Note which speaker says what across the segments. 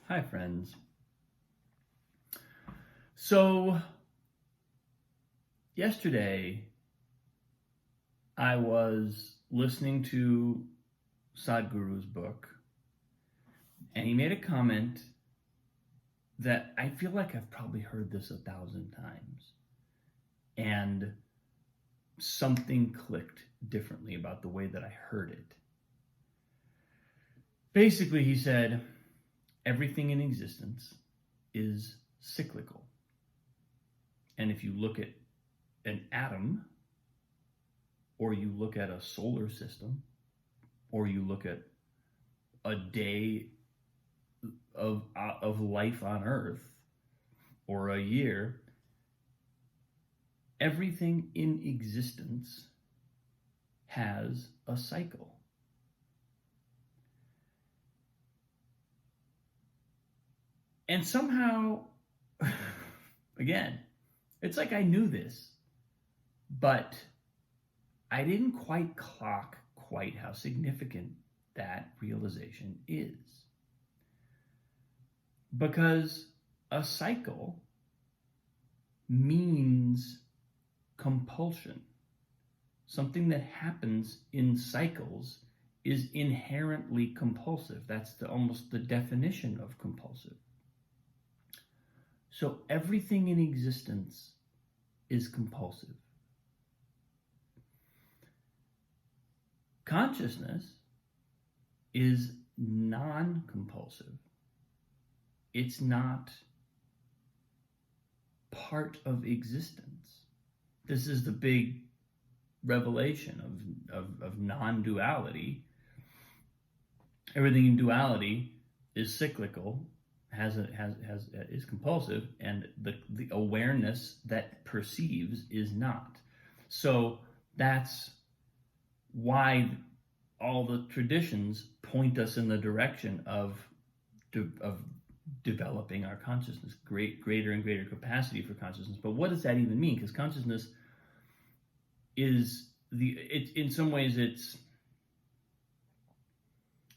Speaker 1: Hi, friends. So, yesterday I was listening to Sadhguru's book, and he made a comment that I feel like I've probably heard this 1,000 times, and something clicked differently about the way that I heard it. Basically, he said, everything in existence is cyclical. And if you look at an atom, or you look at a solar system, or you look at a day of life on Earth, or a year, everything in existence has a cycle. And somehow, again, it's like I knew this, but I didn't quite clock quite how significant that realization is. Because a cycle means compulsion. Something that happens in cycles is inherently compulsive. That's almost the definition of compulsive. So everything in existence is compulsive. Consciousness is non-compulsive. It's not part of existence. This is the big revelation of non-duality. Everything in duality is cyclical, is compulsive, and the awareness that perceives is not. So that's why all the traditions point us in the direction of developing our consciousness, greater and greater capacity for consciousness. But what does that even mean? Because consciousness is in some ways it's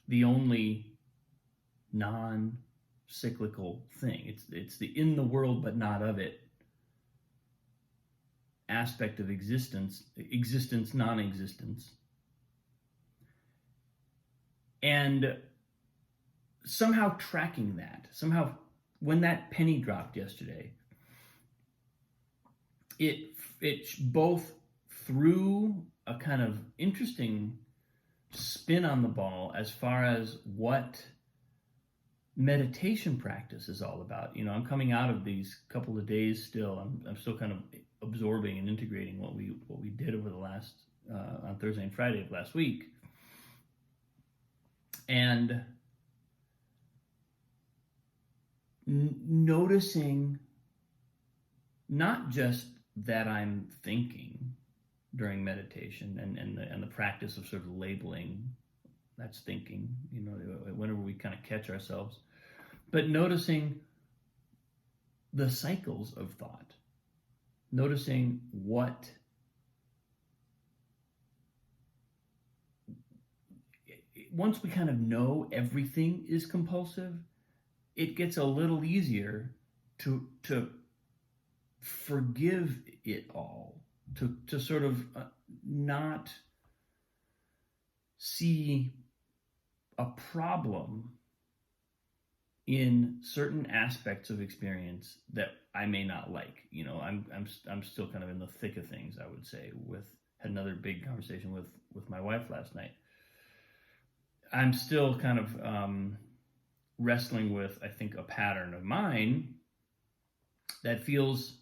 Speaker 1: the only non-cyclical thing. It's the in the world but not of it aspect of existence, non-existence. And somehow tracking that, when that penny dropped yesterday, it both threw a kind of interesting spin on the ball as far as what meditation practice is all about. I'm coming out of these couple of days still. I'm still kind of absorbing and integrating what we did over the last on Thursday and Friday of last week. And noticing not just that I'm thinking during meditation and the practice of sort of labeling, that's thinking, whenever we kind of catch ourselves, but noticing the cycles of thought, noticing what once we kind of know everything is compulsive, it gets a little easier to forgive it all, to sort of not see a problem in certain aspects of experience that I may not like. I'm still kind of in the thick of things, I would say. Had another big conversation with my wife last night. I'm still kind of wrestling with, I think, a pattern of mine that feels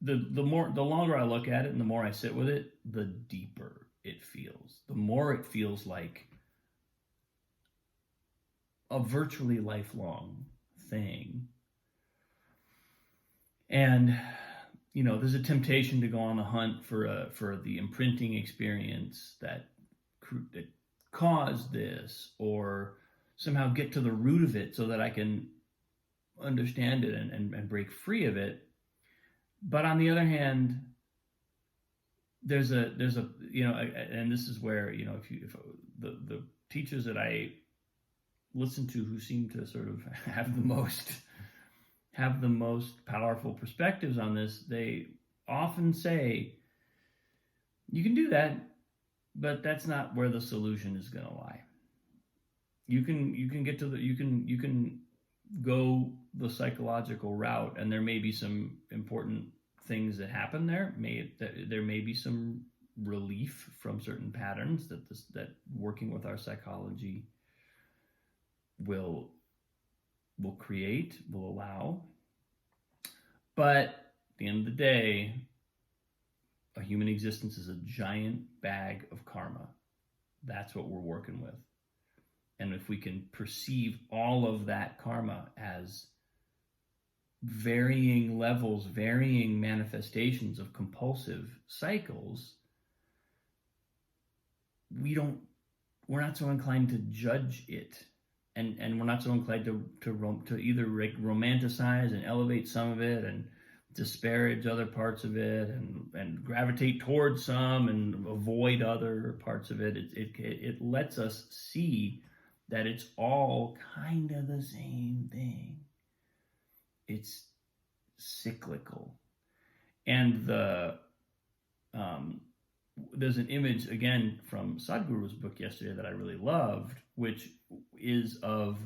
Speaker 1: the longer I look at it and the more I sit with it, the deeper it feels. The more it feels like a virtually lifelong thing. And there's a temptation to go on the hunt for the imprinting experience that caused this, or somehow get to the root of it so that I can understand it and break free of it. But on the other hand, there's a and this is where if the teachers that I listen to who seem to sort of have the most powerful perspectives on this, they often say, you can do that, but that's not where the solution is going to lie. You can get to the you can go the psychological route, and there may be some important things that happen there. There may be some relief from certain patterns that working with our psychology will allow. But at the end of the day, a human existence is a giant bag of karma. That's what we're working with. And if we can perceive all of that karma as varying levels, varying manifestations of compulsive cycles, we're not so inclined to judge it. And we're not so inclined to either romanticize and elevate some of it and disparage other parts of it, and gravitate towards some and avoid other parts of it. It lets us see that it's all kind of the same thing. It's cyclical. And there's an image, again, from Sadhguru's book yesterday that I really loved, which is of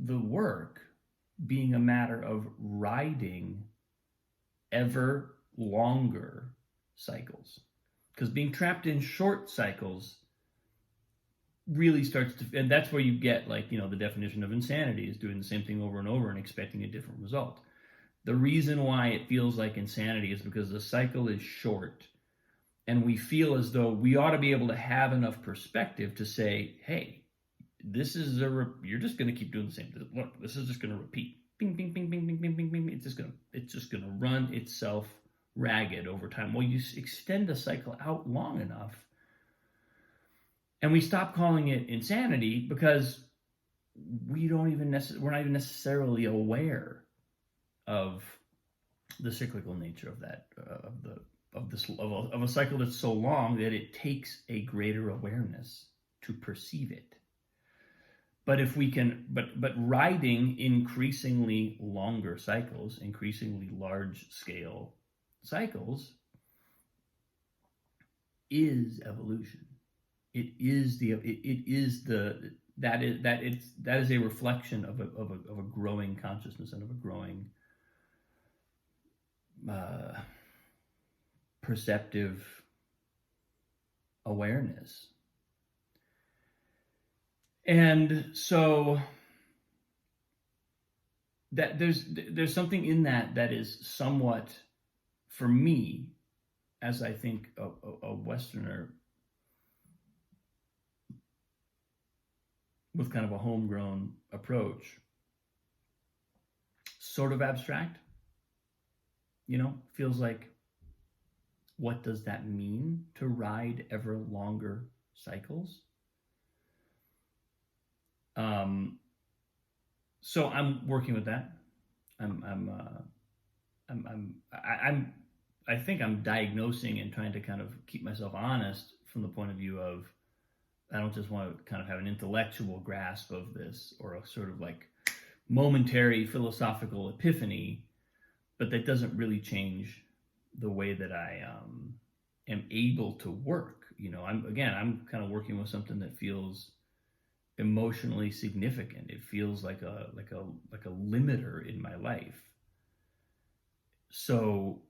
Speaker 1: the work being a matter of riding ever longer cycles. Because being trapped in short cycles really starts to, and that's where you get, like, the definition of insanity is doing the same thing over and over and expecting a different result. The reason why it feels like insanity is because the cycle is short, and we feel as though we ought to be able to have enough perspective to say, hey, you're just going to keep doing the same thing. Look, this is just going to repeat. Bing, bing, bing, bing, bing, bing, bing, bing. It's just going to run itself ragged over time. Well, you extend the cycle out long enough, and we stop calling it insanity because we're not even necessarily aware of the cyclical nature of that, of a cycle that's so long that it takes a greater awareness to perceive it. But if we can, but riding increasingly longer cycles, increasingly large scale cycles, is evolution. That is a reflection of a growing consciousness and of a growing perceptive awareness. And so that there's something in that is somewhat, for me, as I think a Westerner with kind of a homegrown approach, sort of abstract. Feels like, what does that mean to ride ever longer cycles? So I'm working with that. I think I'm diagnosing and trying to kind of keep myself honest from the point of view of, I don't just want to kind of have an intellectual grasp of this or a sort of like momentary philosophical epiphany, but that doesn't really change the way that I am able to work. I'm kind of working with something that feels emotionally significant. It feels like a limiter in my life. So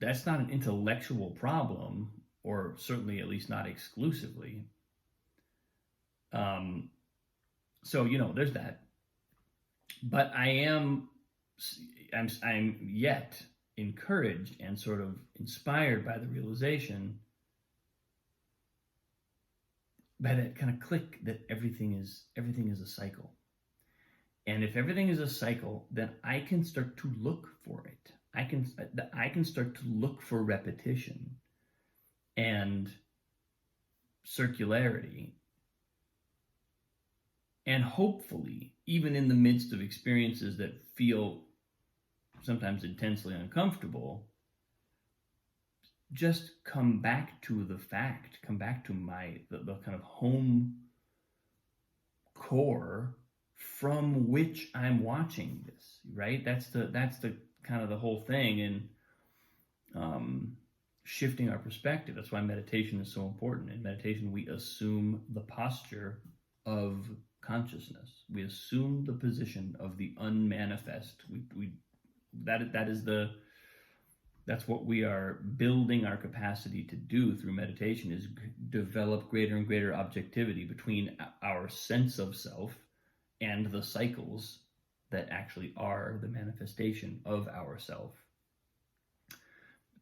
Speaker 1: that's not an intellectual problem, or certainly at least not exclusively. So there's that. But I'm yet encouraged and sort of inspired by the realization, by that kind of click, that everything is a cycle. And if everything is a cycle, then I can start to look for it. I can start to look for repetition and circularity. And hopefully, even in the midst of experiences that feel sometimes intensely uncomfortable, just come back to the fact, come back to the kind of home core from which I'm watching this, right? That's the kind of the whole thing. And shifting our perspective. That's why meditation is so important. In meditation, we assume the posture of consciousness. We assume the position of the unmanifest. That's what we are building our capacity to do through meditation, is develop greater and greater objectivity between our sense of self and the cycles that actually are the manifestation of our self.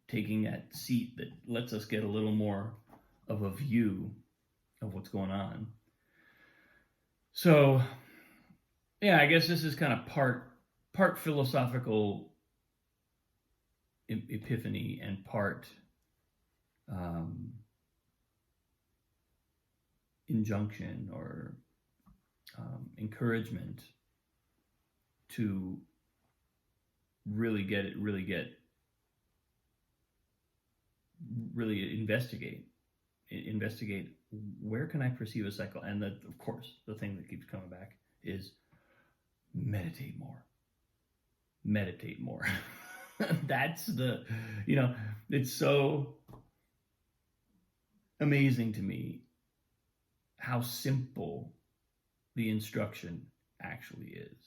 Speaker 1: Taking that seat that lets us get a little more of a view of what's going on. So, yeah, I guess this is kind of part philosophical epiphany and part injunction or encouragement to really investigate where can I perceive a cycle. And that, of course, the thing that keeps coming back is meditate more. That's it's so amazing to me how simple the instruction actually is.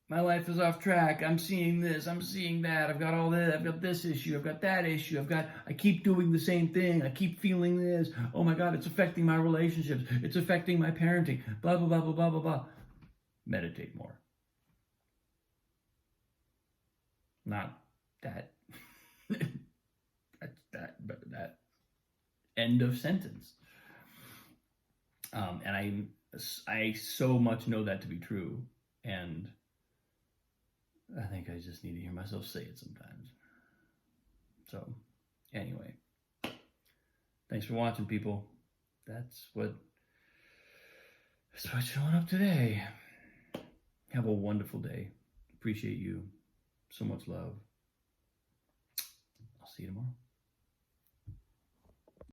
Speaker 1: My life is off track. I'm seeing this. I'm seeing that. I've got all that. I've got this issue. I've got that issue. I keep doing the same thing. I keep feeling this. Oh my God, it's affecting my relationships. It's affecting my parenting. Blah, blah, blah, blah, blah, blah, blah. Meditate more. Not that. That's that, but that end of sentence. And I so much know that to be true. And I think I just need to hear myself say it sometimes. So, anyway, thanks for watching, people. That's what's showing up today. Have a wonderful day. Appreciate you. So much love. I'll see you tomorrow.